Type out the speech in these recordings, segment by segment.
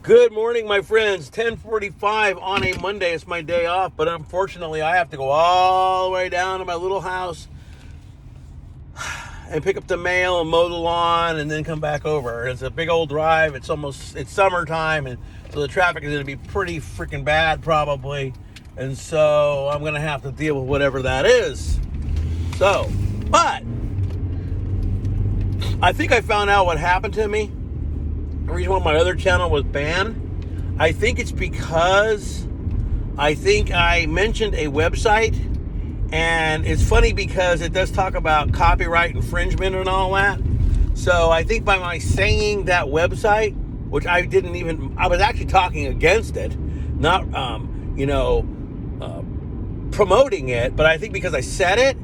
Good morning, my friends. 10:45 on a Monday. It's my day off, but unfortunately, I have to go all the way down to my little house and pick up the mail and mow the lawn and then come back over. It's a big old drive. It's summertime, and so the traffic is going to be pretty freaking bad probably. And so I'm going to have to deal with whatever that is. But I think I found out what happened to me. The reason why my other channel was banned, I think it's because I think I mentioned a website, and it's funny because it does talk about copyright infringement and all that. So I think by my saying that website, which I was actually talking against it, not promoting it, but I think because I said it,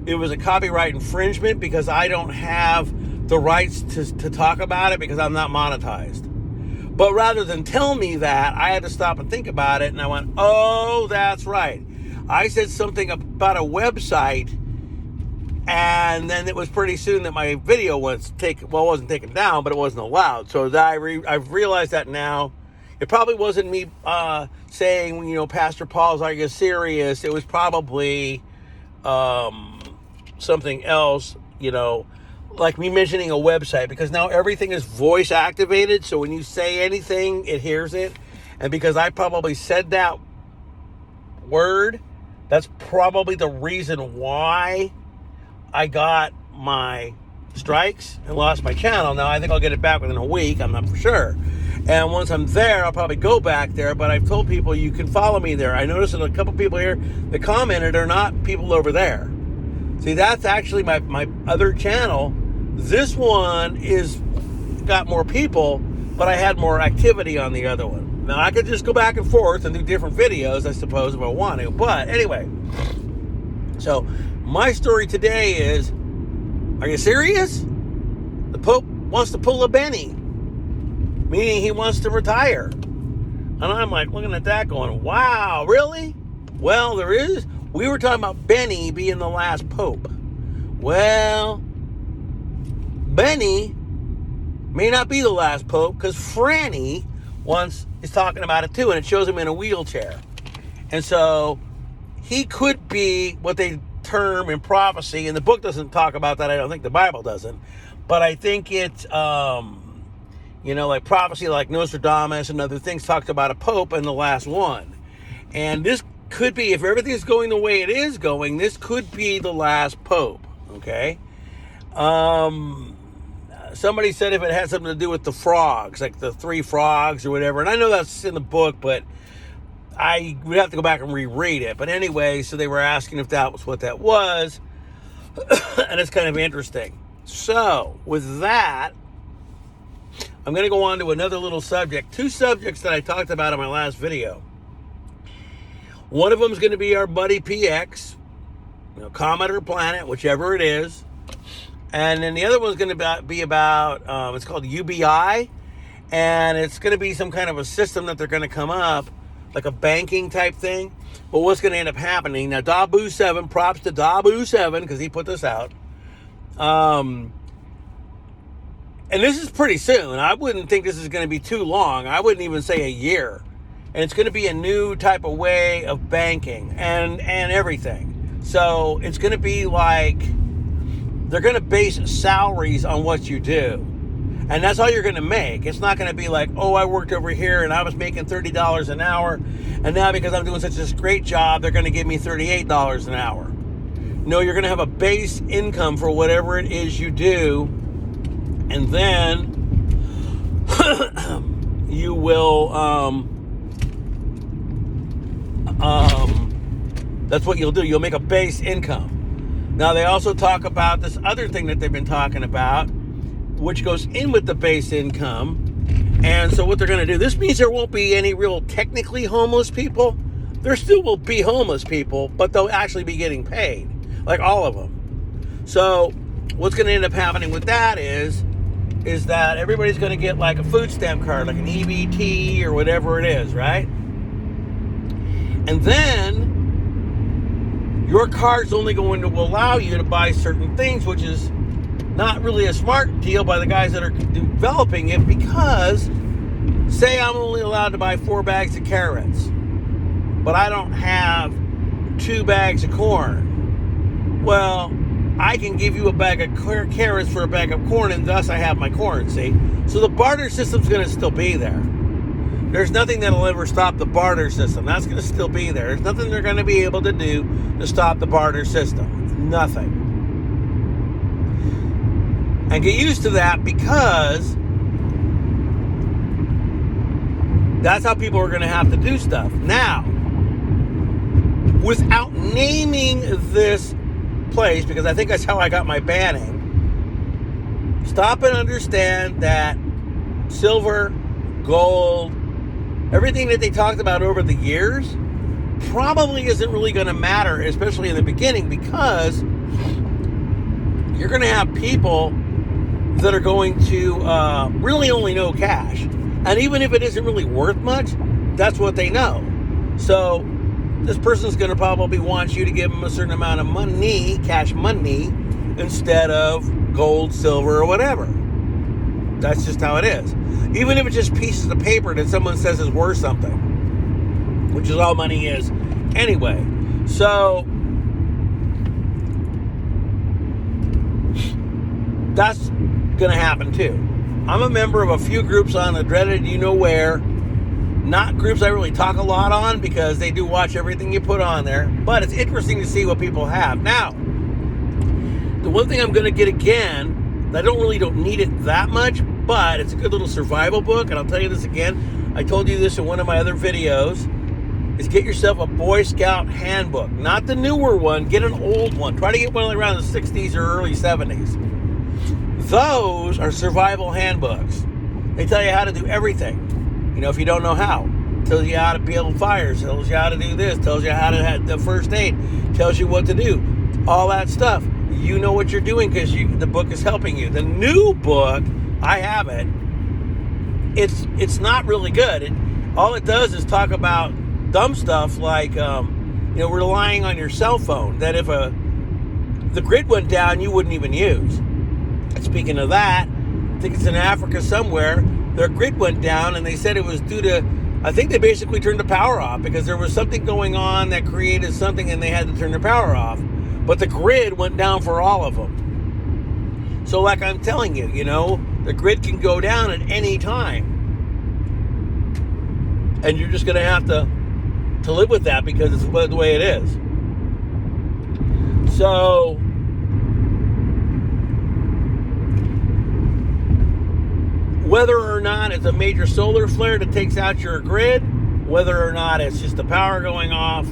it was a copyright infringement because I don't have the rights to talk about it because I'm not monetized. But rather than tell me that, I had to stop and think about it, and I went, oh, that's right. I said something about a website, and then it was pretty soon that my video was it wasn't taken down, but it wasn't allowed. So I've realized that now. It probably wasn't me saying, Pastor Paul's, are you serious? It was probably something else, like me mentioning a website, because now everything is voice activated. So when you say anything, it hears it. And because I probably said that word, that's probably the reason why I got my strikes and lost my channel. Now, I think I'll get it back within a week. I'm not for sure. And once I'm there, I'll probably go back there. But I've told people you can follow me there. I noticed that a couple people here that commented are not people over there. See, that's actually my other channel. This one got more people, but I had more activity on the other one. Now, I could just go back and forth and do different videos, I suppose, if I want to. But anyway, so my story today is, are you serious? The Pope wants to pull a Benny, meaning he wants to retire. And I'm like looking at that going, wow, really? Well, we were talking about Benny being the last pope. Well, Benny may not be the last pope, because Franny is talking about it too, and it shows him in a wheelchair. And so he could be what they term in prophecy, and the book doesn't talk about that. I don't think the Bible doesn't. But I think it's, like prophecy, like Nostradamus and other things talked about a pope and the last one. And this could be, if everything's going the way it is going, this could be the last pope, okay? Somebody said if it had something to do with the frogs, like the 3 frogs or whatever, and I know that's in the book, but I would have to go back and reread it. But anyway, so they were asking if that was what that was, and it's kind of interesting. So, with that, I'm going to go on to another little subject, 2 subjects that I talked about in my last video. One of them is going to be our buddy PX, comet or planet, whichever it is. And then the other one's going to be about, it's called UBI. And it's going to be some kind of a system that they're going to come up, like a banking type thing. But what's going to end up happening? Now, Dabu7, props to Dabu7, because he put this out. And this is pretty soon. I wouldn't think this is going to be too long. I wouldn't even say a year. And it's going to be a new type of way of banking and everything. So it's going to be like they're going to base salaries on what you do. And that's all you're going to make. It's not going to be like, oh, I worked over here and I was making $30 an hour. And now because I'm doing such a great job, they're going to give me $38 an hour. No, you're going to have a base income for whatever it is you do. And then you will... that's what you'll do. You'll make a base income. Now, they also talk about this other thing that they've been talking about, which goes in with the base income. And so what they're going to do, this means there won't be any real technically homeless people. There still will be homeless people, but they'll actually be getting paid, like all of them. So what's going to end up happening with that is that everybody's going to get like a food stamp card, like an EBT or whatever it is, right? And then your card's only going to allow you to buy certain things, which is not really a smart deal by the guys that are developing it, because say I'm only allowed to buy 4 bags of carrots, but I don't have 2 bags of corn. Well, I can give you a bag of carrots for a bag of corn, and thus I have my corn, see? So the barter system's going to still be there. There's nothing that'll ever stop the barter system. That's going to still be there. There's nothing they're going to be able to do to stop the barter system. Nothing. And get used to that, because that's how people are going to have to do stuff. Now, without naming this place, because I think that's how I got my banning, stop and understand that silver, gold, everything that they talked about over the years probably isn't really going to matter, especially in the beginning, because you're going to have people that are going to really only know cash. And even if it isn't really worth much, that's what they know. So this person's going to probably want you to give them a certain amount of money, cash money, instead of gold, silver, or whatever. That's just how it is. Even if it's just pieces of paper that someone says is worth something, which is all money is anyway. So that's going to happen too. I'm a member of a few groups on the dreaded you-know-where. Not groups I really talk a lot on, because they do watch everything you put on there. But it's interesting to see what people have. Now, the one thing I'm going to get again, I don't need it that much, but it's a good little survival book. And I'll tell you this again. I told you this in one of my other videos. Is get yourself a Boy Scout handbook. Not the newer one. Get an old one. Try to get one around the 60s or early 70s. Those are survival handbooks. They tell you how to do everything. You know, if you don't know how. Tells you how to build fires. Tells you how to do this. Tells you how to have the first aid. Tells you what to do. All that stuff. You know what you're doing because the book is helping you. The new book, I have it. It's not really good. All it does is talk about dumb stuff like, relying on your cell phone. That if the grid went down, you wouldn't even use. Speaking of that, I think it's in Africa somewhere, their grid went down, and they said it was due to, I think they basically turned the power off because there was something going on that created something and they had to turn the power off. But the grid went down for all of them. So like I'm telling you, the grid can go down at any time. And you're just going to have to live with that because it's the way it is. So whether or not it's a major solar flare that takes out your grid, whether or not it's just the power going off,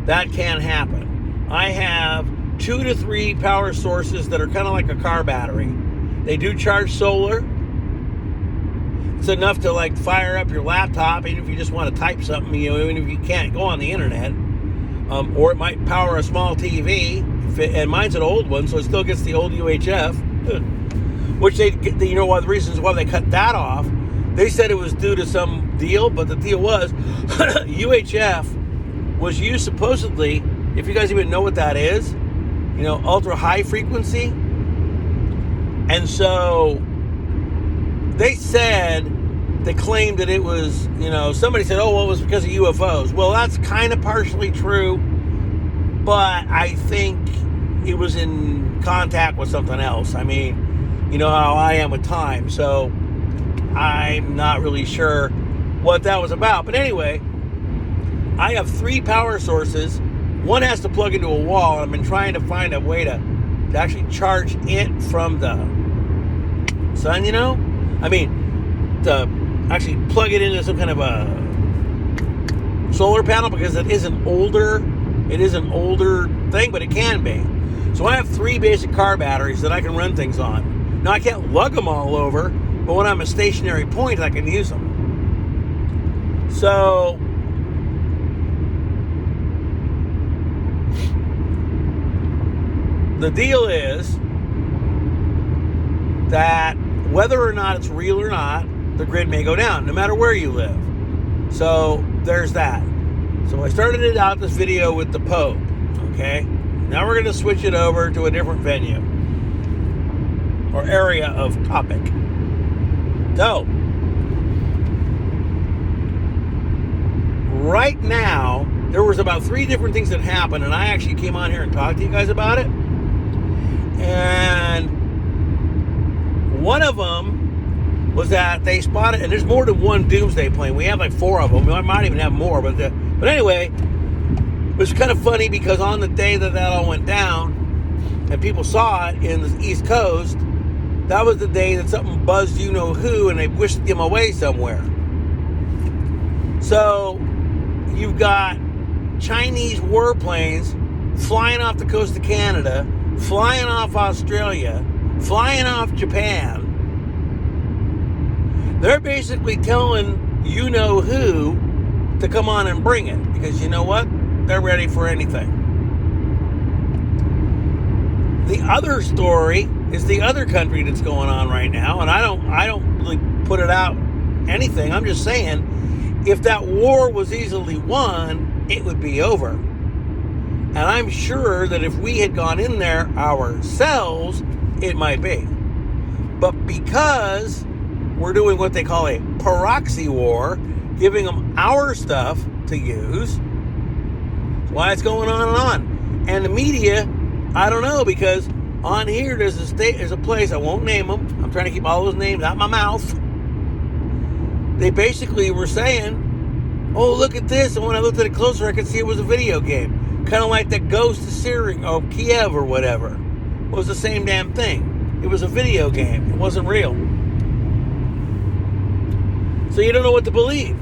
that can happen. I have 2 to 3 power sources that are kind of like a car battery. They do charge solar. It's enough to fire up your laptop, even if you just want to type something, even if you can't go on the internet. Or it might power a small TV, and mine's an old one, so it still gets the old UHF. Which one of the reasons why they cut that off, they said it was due to some deal, but the deal was UHF was used supposedly, if you guys even know what that is, ultra high frequency. And so they claimed that it was, somebody said, oh, well, it was because of UFOs. Well, that's kind of partially true, but I think it was in contact with something else. I mean, you know how I am with time, so I'm not really sure what that was about. But anyway, I have 3 power sources. One has to plug into a wall, and I've been trying to find a way to actually charge it from the sun, I mean, to actually plug it into some kind of a solar panel, because it is an older thing, but it can be. So I have 3 basic car batteries that I can run things on. Now, I can't lug them all over, but when I'm a stationary point, I can use them. So the deal is that whether or not it's real or not, the grid may go down, no matter where you live. So there's that. So I started it out this video with the Pope, okay? Now we're going to switch it over to a different venue or area of topic. So right now, there was about 3 different things that happened, and I actually came on here and talked to you guys about it. And one of them was that they spotted, and there's more than one doomsday plane. We have like 4 of them. We might even have more, but anyway, it was kind of funny because on the day that all went down, and people saw it in the East Coast, that was the day that something buzzed you-know-who, and they whisked him away somewhere. So you've got Chinese warplanes flying off the coast of Canada, flying off Australia, flying off Japan. They're basically telling you-know-who to come on and bring it, because you know what? They're ready for anything. The other story is the other country that's going on right now, and I don't really put it out anything. I'm just saying, if that war was easily won, it would be over. And I'm sure that if we had gone in there ourselves, it might be. But because we're doing what they call a proxy war, giving them our stuff to use, that's why it's going on and on. And the media, I don't know, because on here there's a place, I won't name them, I'm trying to keep all those names out my mouth. They basically were saying, oh, look at this, and when I looked at it closer, I could see it was a video game. Kind of like the Ghost of Syria, or Kiev or whatever. It was the same damn thing. It was a video game. It wasn't real. So you don't know what to believe,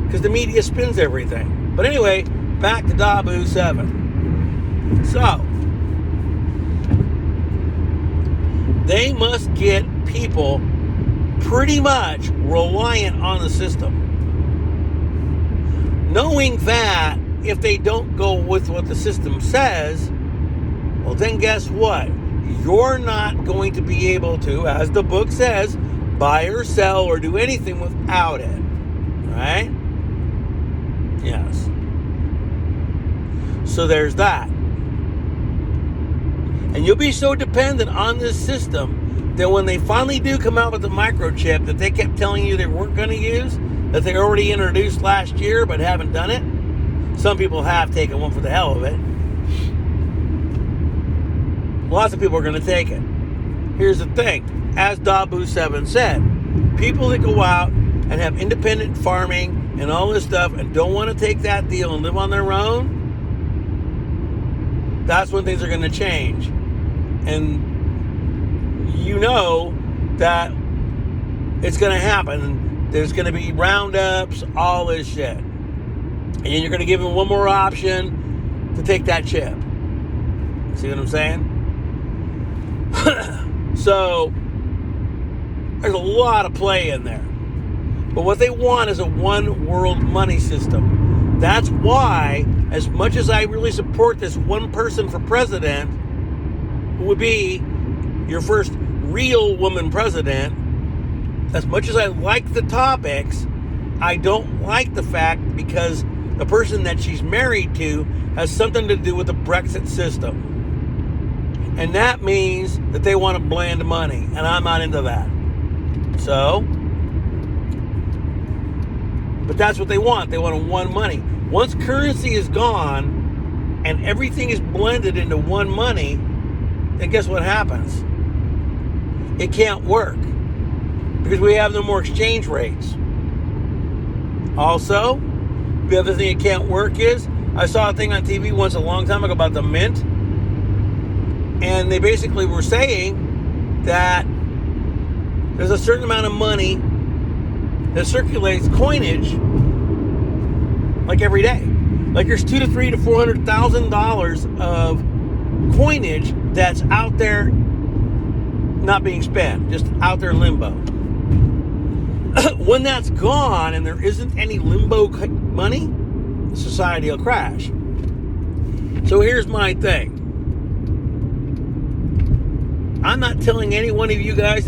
because the media spins everything. But anyway, back to Dabu 7. So, they must get people pretty much reliant on the system, knowing that if they don't go with what the system says, well, then guess what? You're not going to be able to, as the book says, buy or sell or do anything without it. Right? Yes. So there's that. And you'll be so dependent on this system that when they finally do come out with the microchip that they kept telling you they weren't going to use, that they already introduced last year but haven't done it. Some people have taken one for the hell of it. Lots of people are going to take it. Here's the thing. As Dabu 7 said, people that go out and have independent farming and all this stuff and don't want to take that deal and live on their own, that's when things are going to change. And you know that it's going to happen. There's going to be roundups, all this shit. And you're going to give them one more option to take that chip. See what I'm saying? So, there's a lot of play in there. But what they want is a one world money system. That's why, as much as I really support this one person for president, who would be your first real woman president, as much as I like the topics, I don't like the fact because the person that she's married to has something to do with the Brexit system. And that means that they want to blend money, and I'm not into that. So, but that's what they want. They want one money. Once currency is gone and everything is blended into one money, then guess what happens? It can't work because we have no more exchange rates. Also, the other thing that can't work is, I saw a thing on TV once a long time ago about the mint, and they basically were saying that there's a certain amount of money that circulates coinage like every day. Like there's $200,000 to $300,000 to $400,000 of coinage that's out there not being spent, just out there in limbo. When that's gone and there isn't any limbo money, society will crash. So here's my thing. I'm not telling any one of you guys